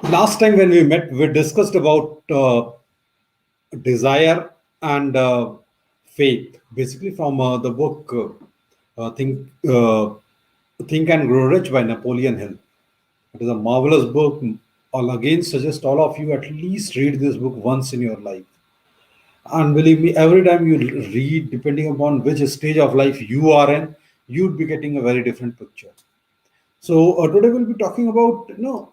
Last time when we met, we discussed about desire and faith, basically from the book Think and Grow Rich by Napoleon Hill. It is a marvelous book. I'll again suggest all of you at least read this book once in your life. And believe me, every time you read, depending upon which stage of life you are in, you'd be getting a very different picture. So today we'll be talking about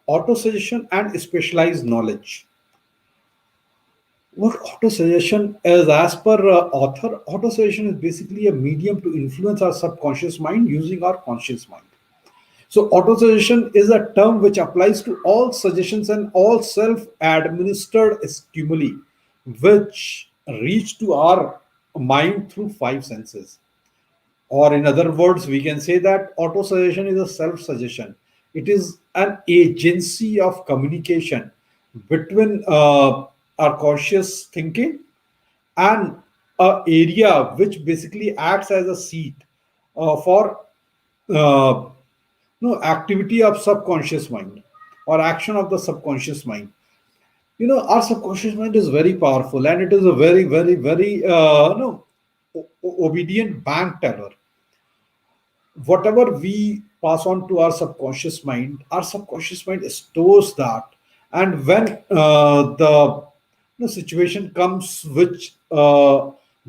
auto suggestion and specialized knowledge. What auto suggestion is, as per author, auto suggestion is basically a medium to influence our subconscious mind using our conscious mind. So, auto suggestion is a term which applies to all suggestions and all self administered stimuli which reach to our mind through five senses. Or, in other words, we can say that auto suggestion is a self suggestion. It is an agency of communication between our conscious thinking and a area which basically acts as a seat for uh, activity of subconscious mind or action of the subconscious mind. Our subconscious mind is very powerful, and it is a very very obedient bank teller. Whatever we pass on to our subconscious mind stores that. And when the situation comes which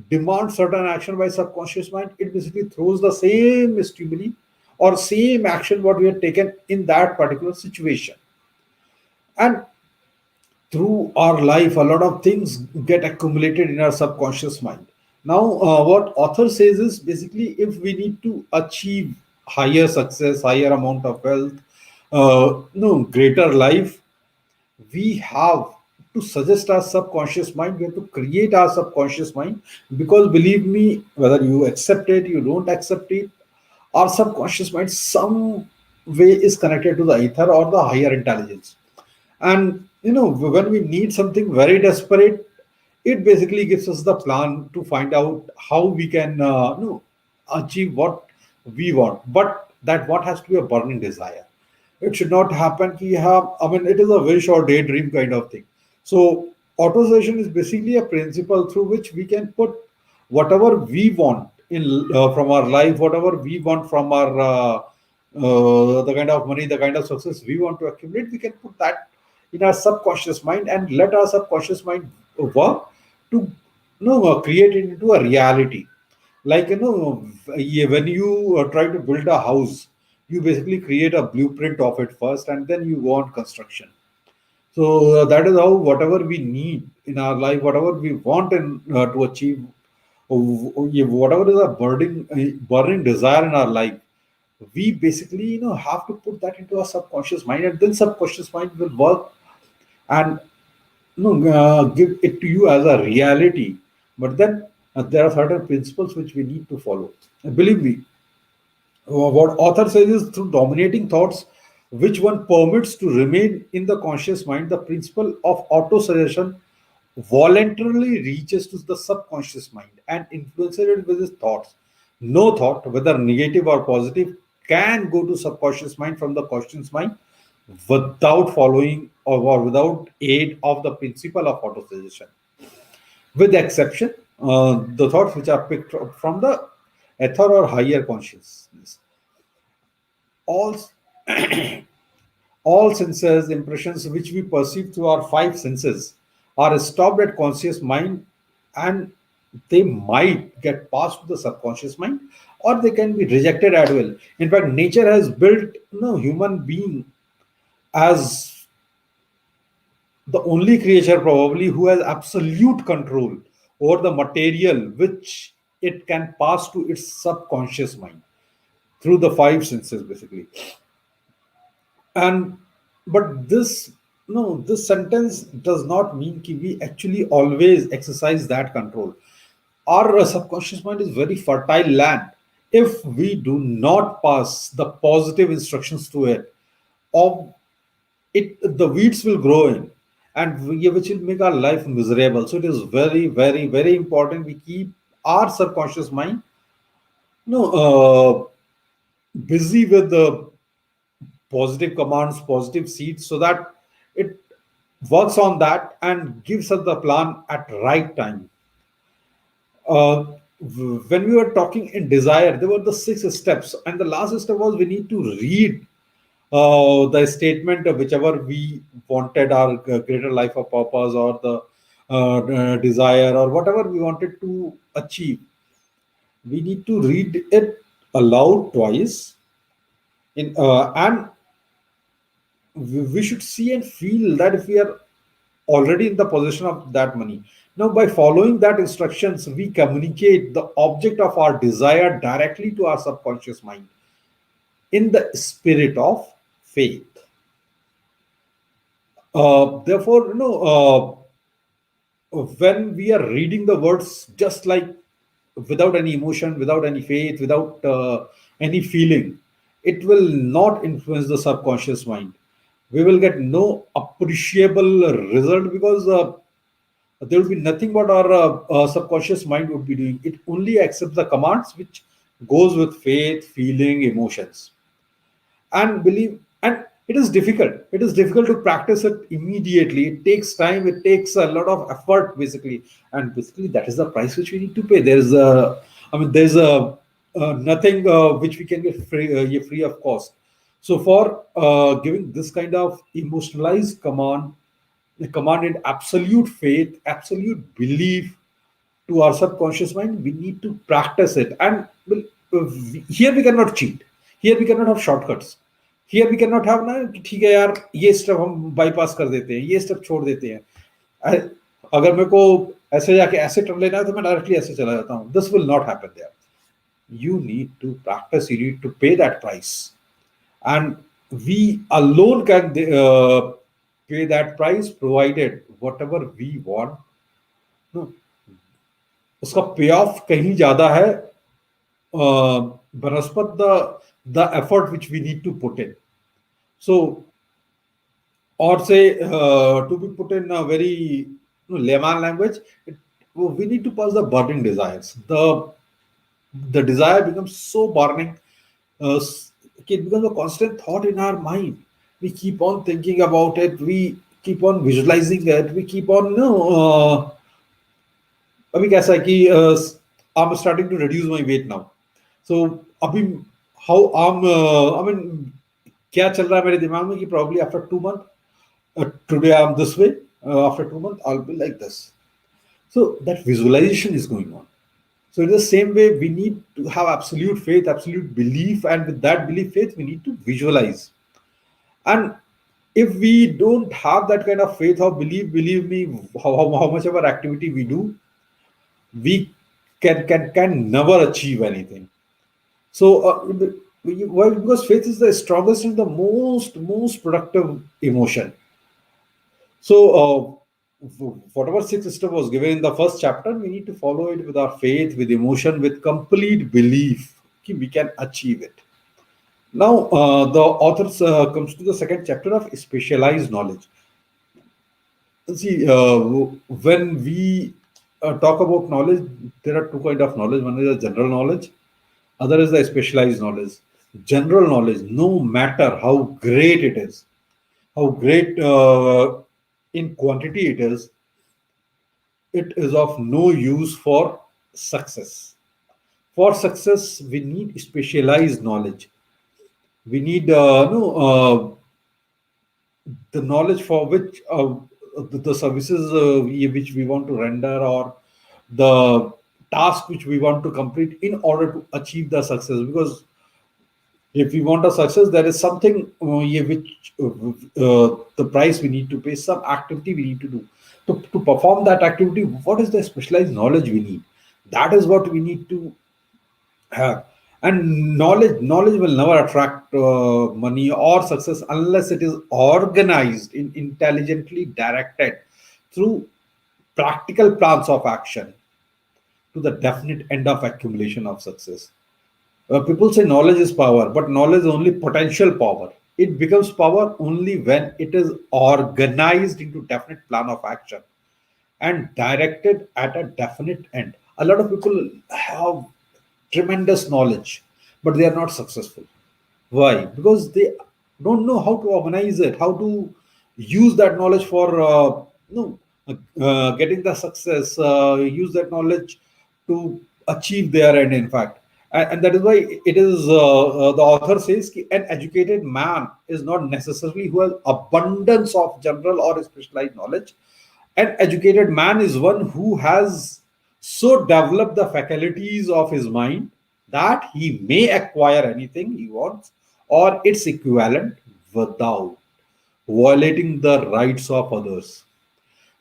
demands certain action by subconscious mind, it basically throws the same stimuli or same action what we had taken in that particular situation. And through our life, a lot of things get accumulated in our subconscious mind. Now, what author says is basically if we need to achieve higher success, higher amount of wealth, no greater life, we have to suggest our subconscious mind. We have to create our subconscious mind, because believe me, whether you accept it, you don't accept it, our subconscious mind some way is connected to the ether or the higher intelligence. And when we need something very desperate, it basically gives us the plan to find out how we can achieve what we want. But that what has to be a burning desire. It should not happen ki have, I mean, it is a wish or daydream kind of thing. So authorization is basically a principle through which we can put whatever we want in from our life, whatever we want from our the kind of money, the kind of success we want to accumulate, we can put that in our subconscious mind and let our subconscious mind work to create it into a reality. Like when you try to build a house, you basically create a blueprint of it first, and then you go on construction. So that is how whatever we need in our life, whatever we want to achieve, whatever is a burning desire in our life, we basically have to put that into our subconscious mind, and then subconscious mind will work and give it to you as a reality. But then there are certain principles which we need to follow. And believe me, what author says is through dominating thoughts, which one permits to remain in the conscious mind, the principle of auto suggestion voluntarily reaches to the subconscious mind and influences it with his thoughts. No thought, whether negative or positive, can go to subconscious mind from the conscious mind without following or without aid of the principle of auto suggestion, with the exception the thoughts which are picked up from the ether or higher consciousness. All all senses, impressions which we perceive through our five senses are stopped at conscious mind, and they might get passed to the subconscious mind, or they can be rejected at will. In fact, nature has built human being as the only creature probably who has absolute control over the material which it can pass to its subconscious mind through the five senses basically. And but this sentence does not mean that we actually always exercise that control. Our subconscious mind is very fertile land. If we do not pass the positive instructions to it, of it the weeds will grow in, and which will make our life miserable. So it is very very important we keep our subconscious mind no busy with the positive commands, positive seeds, so that it works on that and gives us the plan at right time. uh, when we were talking in desire, there were the six steps, and the last step was we need to read the statement of whichever we wanted, our greater life of purpose, or the desire, or whatever we wanted to achieve. We need to read it aloud twice, and we should see and feel that if we are already in the possession of that money. Now, by following that instructions, we communicate the object of our desire directly to our subconscious mind in the spirit of faith. Therefore, when we are reading the words just like without any emotion, without any faith, without any feeling, it will not influence the subconscious mind. We will get no appreciable result, because there will be nothing what our subconscious mind would be doing. It only accepts the commands which goes with faith, feeling, emotions, and believe. And it is difficult to practice it immediately. It takes time, it takes a lot of effort, basically. And basically that is the price which we need to pay. There's nothing which we can get free of cost. So for giving this kind of emotionalized command, the command in absolute faith, absolute belief to our subconscious mind, we need to practice it. And here we cannot cheat. Here we cannot have shortcuts. Here we cannot have ना कि ठीक है यार, ये step हम bypass कर देते हैं, ये स्टेप छोड़ देते हैं. I- अगर मेरे को ऐसे जाके ऐसे टर्न लेना है तो मैं डायरेक्टली ऐसे चला जाता हूँ. This will not happen there. You need to practice. You need to pay that price, and we alone can pay that price, provided whatever we want. No, उसका पे ऑफ कहीं ज्यादा है बनस्पत the effort which we need to put in. So, or say, to be put in a very, layman language, we need to pass the burning desires. The desire becomes so burning, it becomes a constant thought in our mind. We keep on thinking about it. We keep on visualizing it. We keep on, अभी कैसा है कि I am starting to reduce my weight now. So अभी how I mean क्या चल रहा है मेरे दिमाग में कि probably after 2 months, today I'm this way, after 2 months I'll be like this. So that visualization is going on. So in the same way, we need to have absolute faith, absolute belief, and with that belief, faith, we need to visualize. And if we don't have that kind of faith or belief, believe me, how much of our activity we do, we can never achieve anything. So why? Because faith is the strongest and the most productive emotion. So whatever sixth step was given in the first chapter, we need to follow it with our faith, with emotion, with complete belief. कि we can achieve it. Now the authors comes to the second chapter of specialized knowledge. See, when we talk about knowledge, there are two kind of knowledge. One is the general knowledge, other is the specialized knowledge. General knowledge, no matter how great it is, how great in quantity it is of no use for success. For success, we need specialized knowledge. We need no the knowledge for which the services which we want to render, or the task which we want to complete in order to achieve the success. Because if we want a success, there is something which the price we need to pay, some activity we need to do to perform that activity. What is the specialized knowledge we need? That is what we need to have. And knowledge will never attract money or success unless it is organized, intelligently directed through practical plans of action to the definite end of accumulation of success. People say knowledge is power, but knowledge is only potential power. It becomes power only when it is organized into definite plan of action and directed at a definite end. A lot of people have tremendous knowledge, but they are not successful. Why? Because they don't know how to organize it, how to use that knowledge for no, getting the success, use that knowledge to achieve their end, in fact. And that is why it is, the author says, ki an educated man is not necessarily who has abundance of general or specialized knowledge. An educated man is one who has so developed the faculties of his mind that he may acquire anything he wants or its equivalent without violating the rights of others.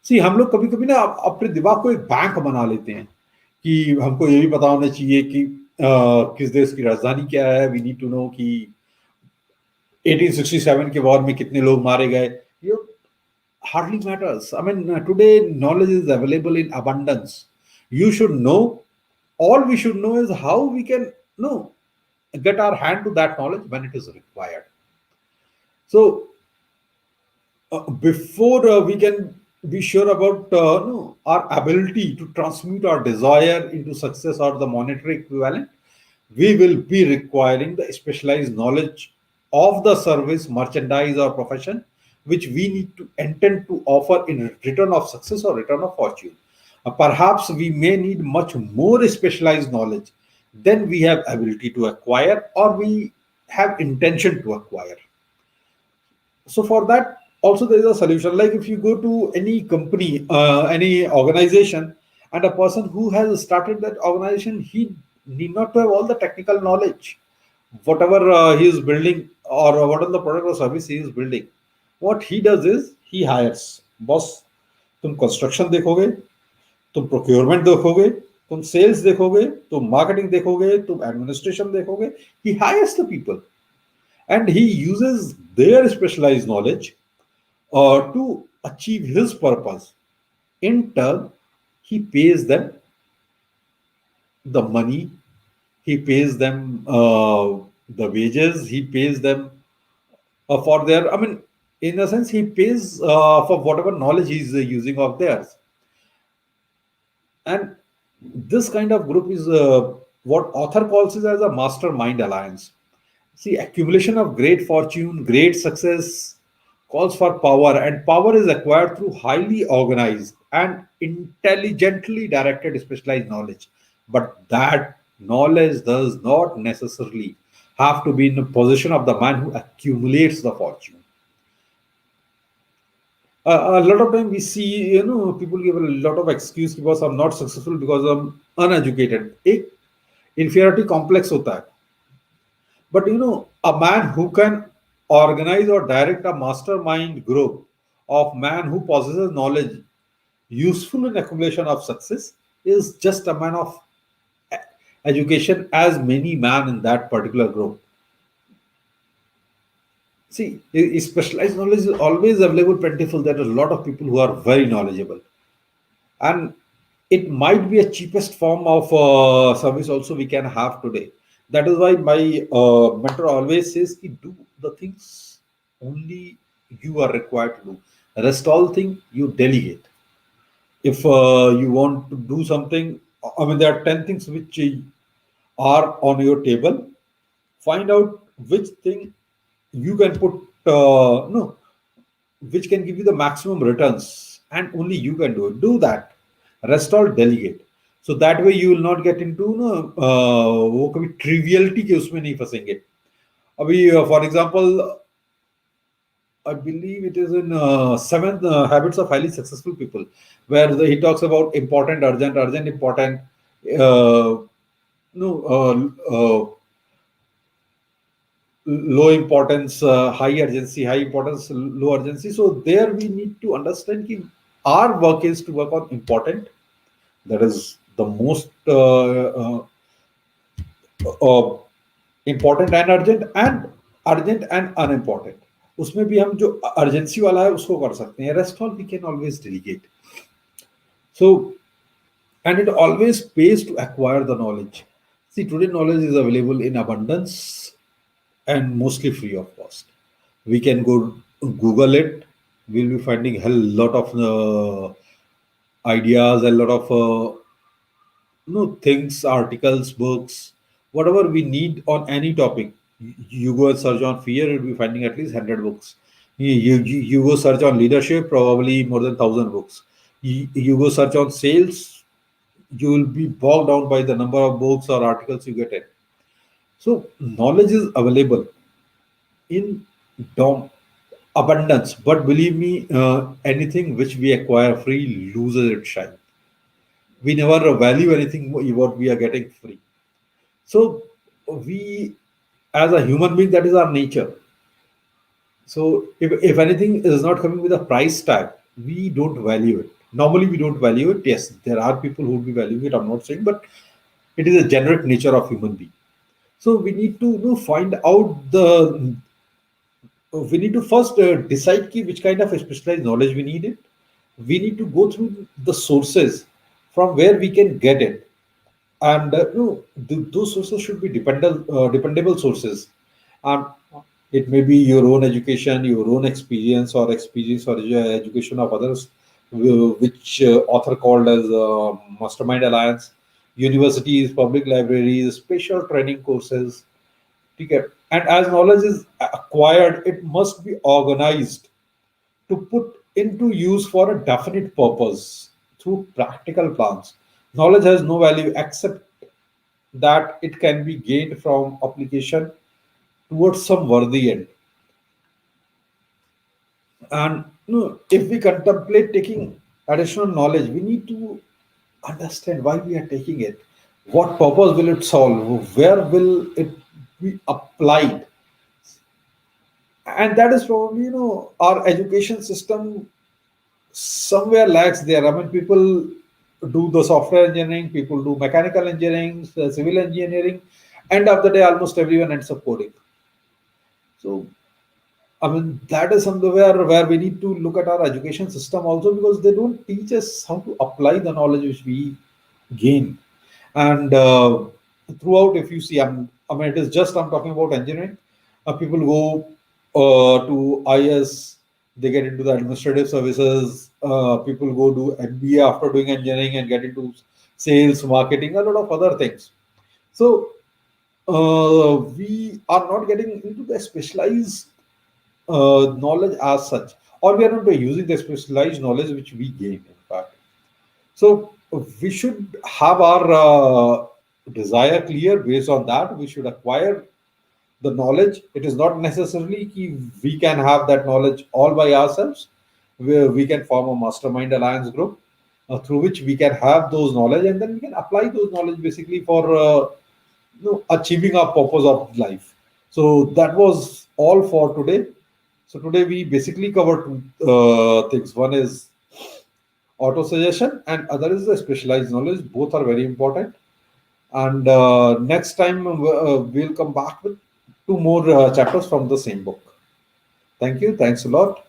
सी हम लोग कभी कभी ना अपने दिमाग को एक bank बना लेते हैं कि हमको ये भी पता होना चाहिए कि किस देश की राजधानी क्या है, वी नीड टू नो कि 1867 के वॉर में कितने लोग मारे गए. ये hardly matters. I mean, today knowledge is available in abundance. You should know. All we should know is how we can know get our hand to that knowledge when it is required. So before we can be sure about no, our ability to transmute our desire into success or the monetary equivalent, we will be requiring the specialized knowledge of the service, merchandise, or profession which we need to intend to offer in return of success or return of fortune. Perhaps we may need much more specialized knowledge than we have ability to acquire or we have intention to acquire. So for that also there is a solution. Like if you go to any company, any organization, and a person who has started that organization, he need not to have all the technical knowledge. Whatever he is building or what are the product or service he is building, what he does is he hires. Boss, तुम construction देखोगे, तुम procurement देखोगे, तुम sales देखोगे, तुम marketing देखोगे, तुम administration देखोगे. He hires the people and he uses their specialized knowledge to achieve his purpose. In turn, he pays them the money, he pays them the wages, he pays them for their, I mean, in a sense, he pays for whatever knowledge he's using of theirs. And this kind of group is what author calls it as a mastermind alliance. See, accumulation of great fortune, great success calls for power, and power is acquired through highly organized and intelligently directed specialized knowledge. But that knowledge does not necessarily have to be in the possession of the man who accumulates the fortune. A lot of time we see, people give a lot of excuse because I'm not successful because I'm uneducated. एक inferiority complex होता है. But a man who can organize or direct a mastermind group of man who possesses knowledge useful in accumulation of success is just a man of e- education as many man in that particular group. See, specialized knowledge is always available, plentiful. There are a lot of people who are very knowledgeable, and it might be a cheapest form of service also we can have today. That is why my mentor always says ki do the things only you are required to do, rest all thing you delegate. If you want to do something, I mean, there are 10 things which are on your table. Find out which thing you can put, no, which can give you the maximum returns and only you can do that. Rest all delegate. So that way you will not get into वो कभी triviality के उसमें नहीं फंसेंगे. अभी for example, I believe it is in Seventh Habits of Highly Successful People, where he talks about important, urgent, important, no, low importance, high urgency, high importance, low urgency. So there we need to understand that our work is to work on important. That is the most uh, important and urgent and unimportant. उसमें भी हम जो urgency वाला है उसको कर सकते हैं. Rest all we can always delegate. So, and it always pays to acquire the knowledge. See, today knowledge is available in abundance and mostly free of cost. We can go Google it. We'll be finding a lot of ideas, a lot of things, articles, books, whatever we need on any topic. You go and search on fear, you'll be finding at least 100 books. You go search on leadership, probably more than 1,000 books. You go search on sales, you will be bogged down by the number of books or articles you get in. So knowledge is available in dom abundance, but believe me, anything which we acquire free loses its shine. We never value anything what we are getting free. So we, as a human being, that is our nature. So if anything is not coming with a price tag, we don't value it. Normally, we don't value it. Yes, there are people who will be valuing it. I'm not saying, but it is a generic nature of human being. So we need to, find out the. We need to first decide which kind of specialized knowledge we need it. We need to go through the sources from where we can get it, and those sources should be dependable sources. And it may be your own education, your own experience, or experience or education of others, which author called as Mastermind Alliance, universities, public libraries, special training courses. Okay. And as knowledge is acquired, it must be organized to put into use for a definite purpose through practical plans. Knowledge has no value except that it can be gained from application towards some worthy end. And if we contemplate taking additional knowledge, we need to understand why we are taking it. What purpose will it solve? Where will it be applied? And that is probably, our education system somewhere lacks there. I mean, people do the software engineering, people do mechanical engineering, civil engineering. End of the day, almost everyone ends up coding. So I mean, that is somewhere where we need to look at our education system also, because they don't teach us how to apply the knowledge which we gain. And throughout, if you see, I mean, it is just I'm talking about engineering. People go to IS, they get into the administrative services. People go do MBA after doing engineering and get into sales, marketing, a lot of other things. So we are not getting into the specialized knowledge as such, or we are not using the specialized knowledge which we gain, in fact. So we should have our desire clear. Based on that, we should acquire the knowledge. It is not necessarily we can have that knowledge all by ourselves. We can form a mastermind alliance group through which we can have those knowledge, and then we can apply those knowledge basically for achieving our purpose of life. So that was all for today. So today we basically covered two things. One is auto suggestion, and other is the specialized knowledge. Both are very important. And next time we'll come back with two more chapters from the same book. Thank you. Thanks a lot.